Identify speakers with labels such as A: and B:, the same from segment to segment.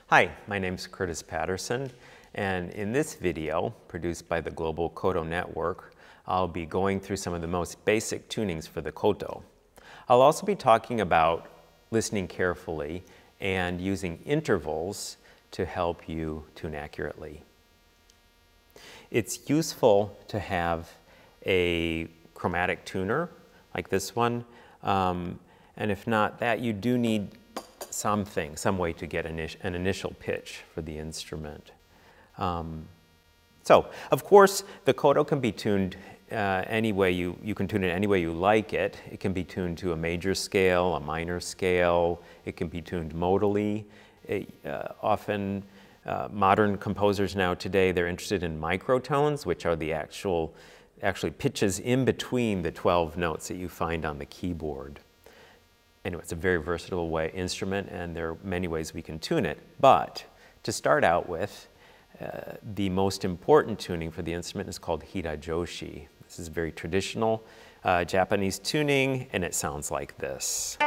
A: Hi, my name's Curtis Patterson, and in this video, produced by the Global Koto Network, I'll be going through some of the most basic tunings for the koto. I'll also be talking about listening carefully and using intervals to help you tune accurately. It's useful to have a chromatic tuner like this one, and if not that, you do need some way to get an initial pitch for the instrument. So, of course, the koto can be tuned any way you can tune it any way you like it. It can be tuned to a major scale, a minor scale. It can be tuned modally. Often, modern composers now today, they're interested in microtones, which are the actually pitches in between the 12 notes that you find on the keyboard. Anyway, it's a very versatile instrument, and there are many ways we can tune it. But to start out with, the most important tuning for the instrument is called Hirajoshi. This is very traditional Japanese tuning, and it sounds like this.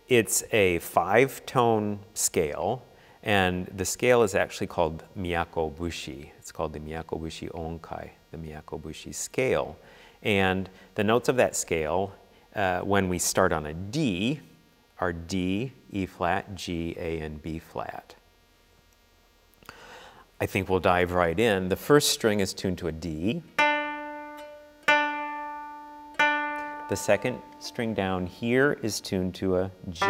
A: It's a 5-tone scale. And the scale is actually called Miyako-bushi. It's called the Miyako-bushi Onkai, the Miyako-bushi scale. And the notes of that scale, when we start on a D, are D, E flat, G, A, and B flat. I think we'll dive right in. The first string is tuned to a D. The second string down here is tuned to a G.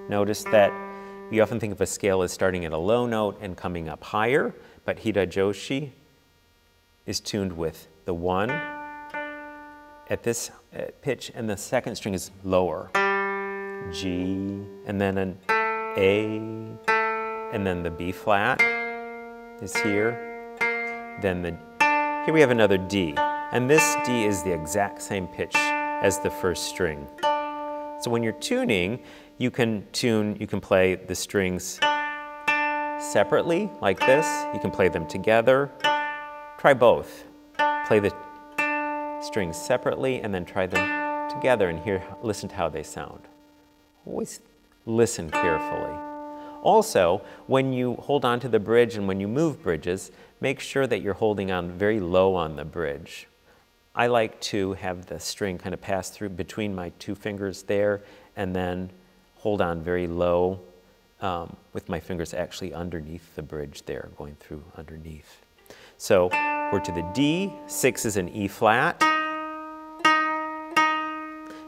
A: Notice that we often think of a scale as starting at a low note and coming up higher, but Hirajoshi is tuned with the 1 at this pitch, and the second string is lower. G, and then an A, and then the B flat is here. Then here we have another D, and this D is the exact same pitch as the first string. So when you're tuning, you can play the strings separately, like this. You can play them together. Try both. Play the strings separately and then try them together and listen to how they sound. Always listen carefully. Also, when you hold on to the bridge and when you move bridges, make sure that you're holding on very low on the bridge. I like to have the string kind of pass through between my 2 fingers there and then hold on very low with my fingers actually underneath the bridge there, going through underneath. So we're to the D, 6 is an E flat,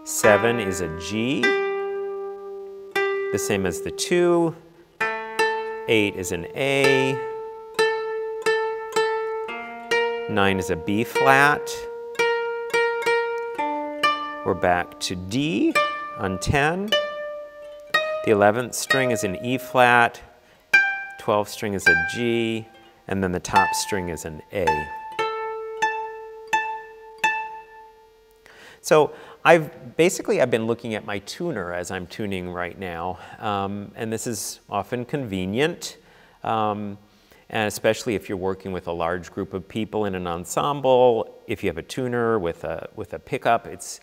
A: 7 is a G, the same as the 2, 8 is an A, 9 is a B flat, we're back to D on 10. The 11th string is an E flat, 12th string is a G, and then the top string is an A. So I've been looking at my tuner as I'm tuning right now, and this is often convenient, and especially if you're working with a large group of people in an ensemble. If you have a tuner with a pickup, it's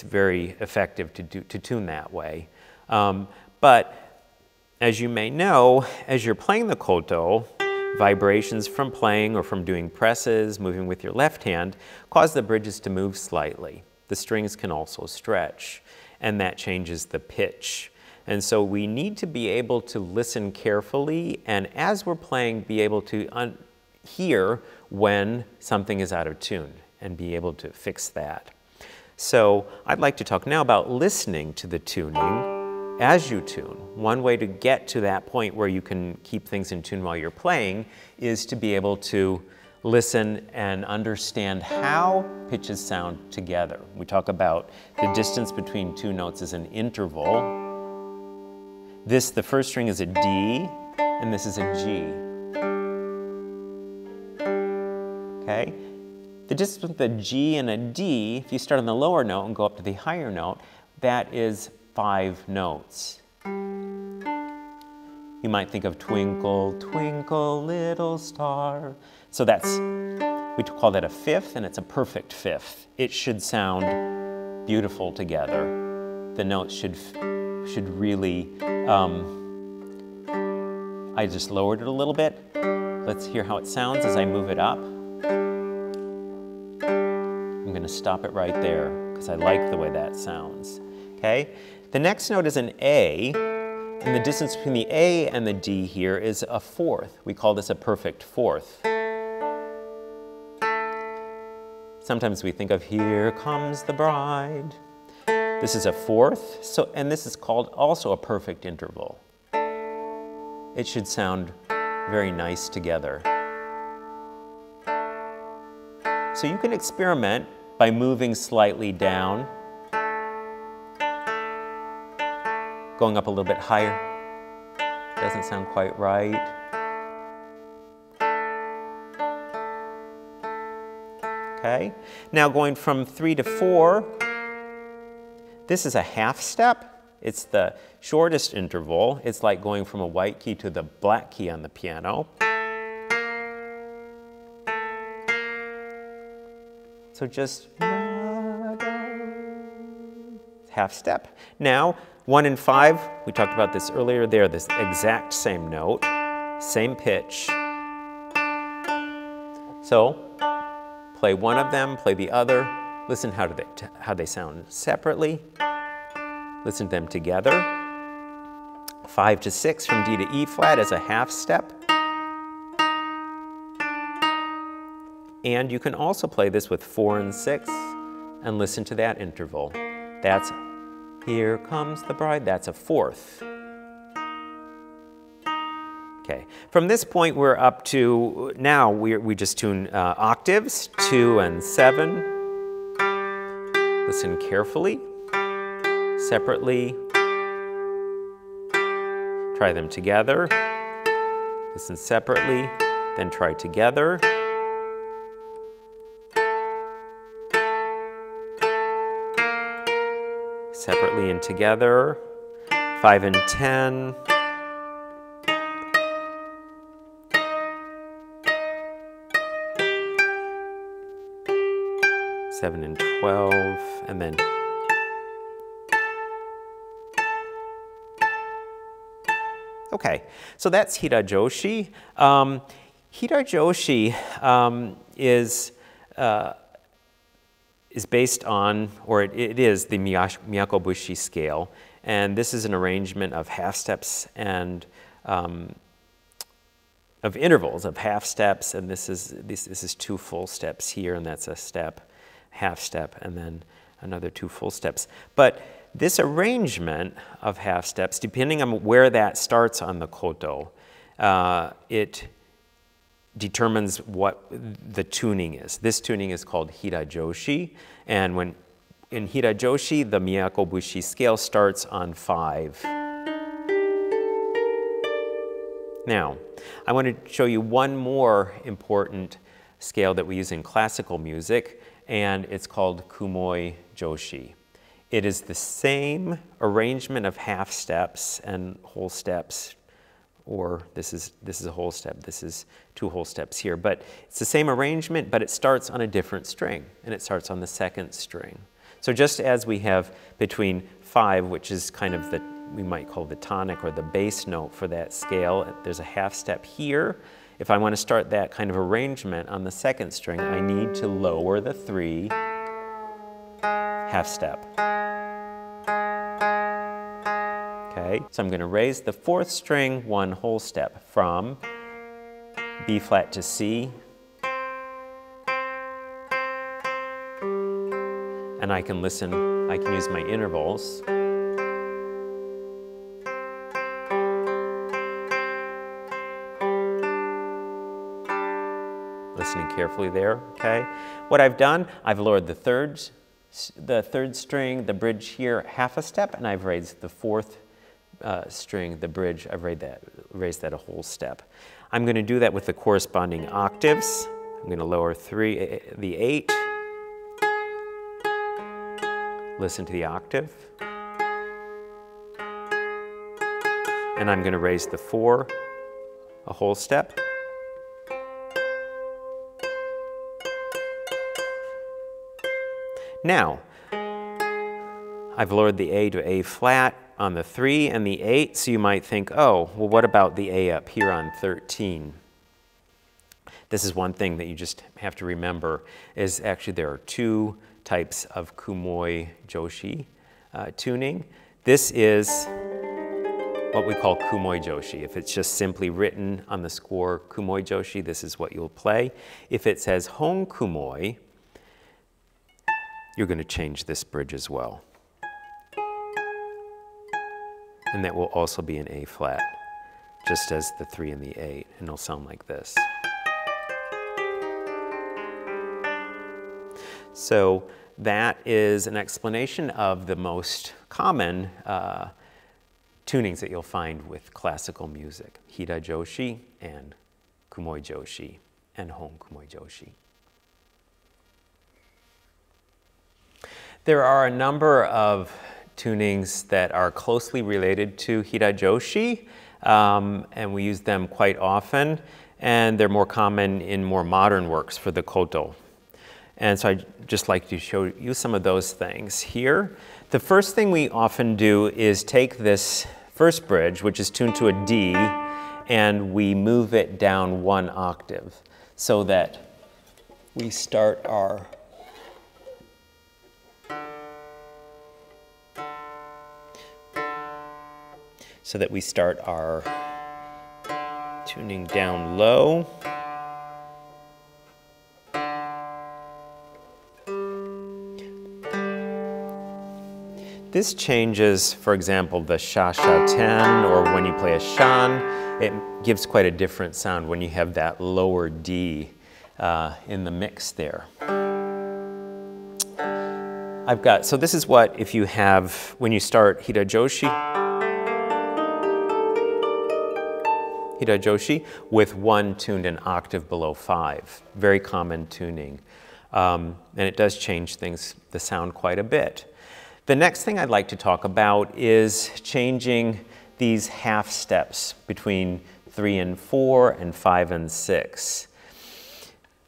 A: very effective to tune that way. But as you may know, as you're playing the koto, vibrations from playing or from doing presses, moving with your left hand, cause the bridges to move slightly. The strings can also stretch, and that changes the pitch. And so we need to be able to listen carefully, and as we're playing, be able to hear when something is out of tune and be able to fix that. So I'd like to talk now about listening to the tuning as you tune. One way to get to that point where you can keep things in tune while you're playing is to be able to listen and understand how pitches sound together. We talk about the distance between 2 notes as an interval. The first string is a D, and this is a G. Okay? The distance between a G and a D, if you start on the lower note and go up to the higher note, that is 5 notes. You might think of twinkle, twinkle, little star. So that's We call that a fifth, and it's a perfect fifth. It should sound beautiful together. The notes should really, I just lowered it a little bit. Let's hear how it sounds as I move it up. I'm going to stop it right there because I like the way that sounds. Okay? The next note is an A, and the distance between the A and the D here is a fourth. We call this a perfect fourth. Sometimes we think of "Here Comes the Bride." This is a fourth, and this is called also a perfect interval. It should sound very nice together. So you can experiment by moving slightly down, going up a little bit higher. Doesn't sound quite right. Okay. Now going from 3 to 4, this is a half step. It's the shortest interval. It's like going from a white key to the black key on the piano. So just half step. Now, 1 and 5, we talked about this earlier, they're the exact same note, same pitch. So, play one of them, play the other, listen how they sound separately, listen to them together. 5 to 6 from D to E flat as a half step. And you can also play this with 4 and 6 and listen to that interval. That's "Here Comes the Bride," that's a fourth. Okay, from this point we're up to, now we just tune octaves, 2 and 7. Listen carefully, separately. Try them together. Listen separately, then try together. Separately and together. 5 and 10. 7 and 12, and then okay, so that's Hirajoshi. Hirajoshi is based on, or it is the Myakobushi scale, and this is an arrangement of half steps and of intervals of half steps, and this is 2 full steps here, and that's a step, half step, and then another 2 full steps. But this arrangement of half steps, depending on where that starts on the koto, it determines what the tuning is. This tuning is called Hirajoshi, and when in Hirajoshi, the Myakobushi scale starts on 5. Now, I want to show you one more important scale that we use in classical music, and it's called Kumoi Joshi. It is the same arrangement of half steps and whole steps, or this is a whole step, this is 2 whole steps here, but it's the same arrangement, but it starts on a different string, and it starts on the 2nd string. So just as we have between 5, which is kind of the, we might call the tonic or the bass note for that scale, there's a half step here. If I want to start that kind of arrangement on the 2nd string, I need to lower the 3, half step. Okay, so I'm going to raise the 4th string 1 whole step from B flat to C. And I can listen, I can use my intervals. Listening carefully there, okay? What I've done, I've lowered the 3rd string, the bridge here, half a step, and I've raised the 4th string, the bridge, I've raised that a whole step. I'm going to do that with the corresponding octaves. I'm going to lower the 8, listen to the octave, and I'm going to raise the 4 a whole step, Now, I've lowered the A to A flat on the 3 and the 8, so you might think, oh, well, what about the A up here on 13? This is one thing that you just have to remember, is actually there are two types of Kumoi-joshi tuning. This is what we call Kumoi-joshi. If it's just simply written on the score Kumoi-joshi, this is what you'll play. If it says Hon Kumoi, you're going to change this bridge as well. And that will also be an A flat, just as the 3 and the 8, and it'll sound like this. So that is an explanation of the most common tunings that you'll find with classical music: Hirajoshi and Kumoi-joshi and Hon Kumoi-joshi. There are a number of tunings that are closely related to Hirajoshi, and we use them quite often, and they're more common in more modern works for the koto. And so I'd just like to show you some of those things here. The first thing we often do is take this first bridge, which is tuned to a D, and we move it down 1 octave so that we start our tuning down low. This changes, for example, the sha-sha-ten, or when you play a shan, it gives quite a different sound when you have that lower D in the mix there. So this is what, if you have, when you start Hirajoshi with 1 tuned an octave below 5. Very common tuning. And it does change the sound quite a bit. The next thing I'd like to talk about is changing these half steps between 3 and 4 and 5 and 6.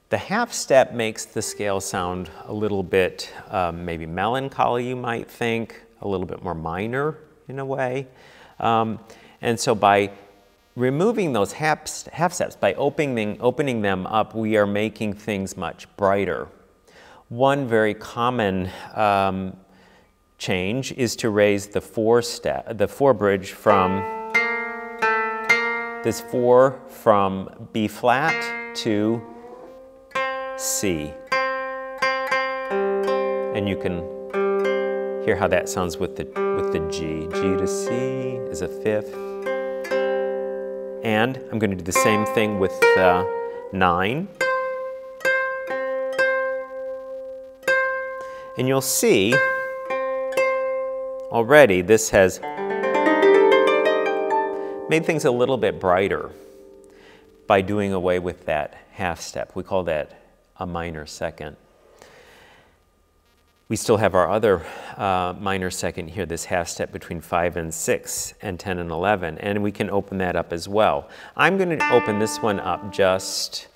A: The half step makes the scale sound a little bit maybe melancholy, you might think, a little bit more minor in a way. And so by removing those half steps, by opening them up, we are making things much brighter. One very common change is to raise the 4 bridge from this 4 from B flat to C. And you can hear how that sounds with the G. G to C is a 5th. And I'm going to do the same thing with 9. And you'll see already this has made things a little bit brighter by doing away with that half step. We call that a minor second. We still have our other minor second here, this half step between 5 and 6 and 10 and 11, and we can open that up as well. I'm going to open this one up just,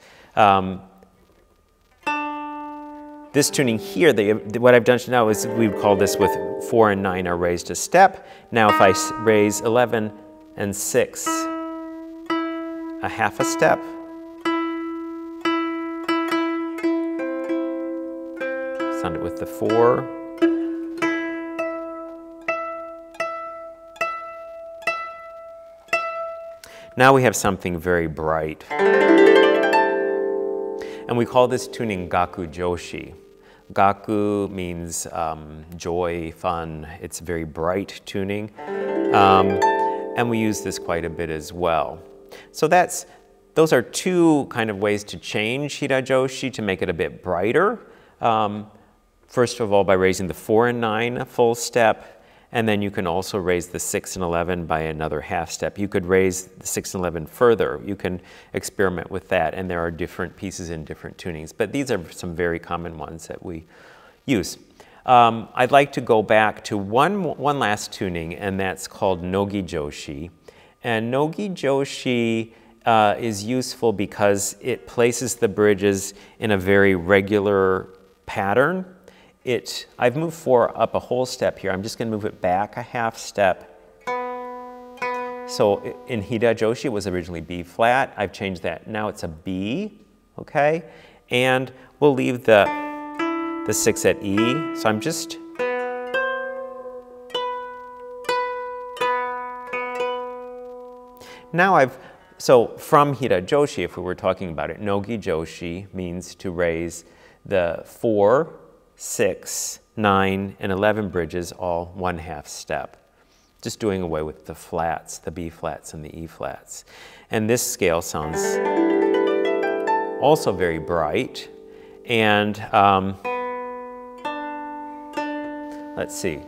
A: this tuning here, what I've done now is we would call this with 4 and 9 are raised a step. Now if I raise 11 and 6 a half a step, sound it with the 4. Now we have something very bright. And we call this tuning gaku-joshi. Gaku means joy, fun. It's very bright tuning. And we use this quite a bit as well. So those are 2 kind of ways to change Hirajoshi to make it a bit brighter. First of all, by raising the 4 and 9 a full step, and then you can also raise the 6 and 11 by another half step. You could raise the 6 and 11 further. You can experiment with that, and there are different pieces in different tunings. But these are some very common ones that we use. I'd like to go back to one last tuning, and that's called Nogi-joshi. And Nogi-joshi is useful because it places the bridges in a very regular pattern. I've moved 4 up a whole step here. I'm just going to move it back a half step. So in Hirajoshi, it was originally B flat. I've changed that. Now it's a B, okay? And we'll leave the 6 at E. So I'm just... Now so from Hirajoshi, if we were talking about it, Nogi Joshi means to raise the 4, 6, 9, and 11 bridges all 1/2 step. Just doing away with the flats, the B flats and the E flats. And this scale sounds also very bright. And let's see.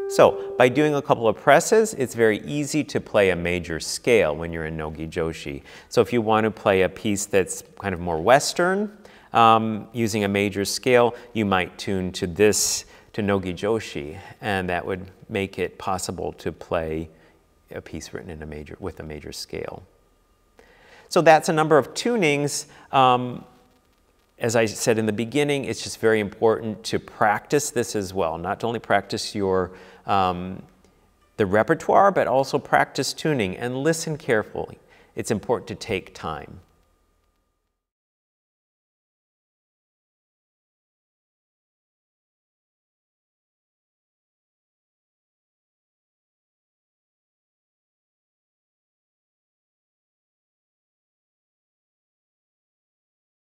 A: So by doing a couple of presses, it's very easy to play a major scale when you're in Nogi Joshi. So if you want to play a piece that's kind of more Western, using a major scale, you might tune to Nogi Joshi, and that would make it possible to play a piece written in with a major scale. So that's a number of tunings. As I said in the beginning, it's just very important to practice this as well. Not to only practice the repertoire, but also practice tuning and listen carefully. It's important to take time.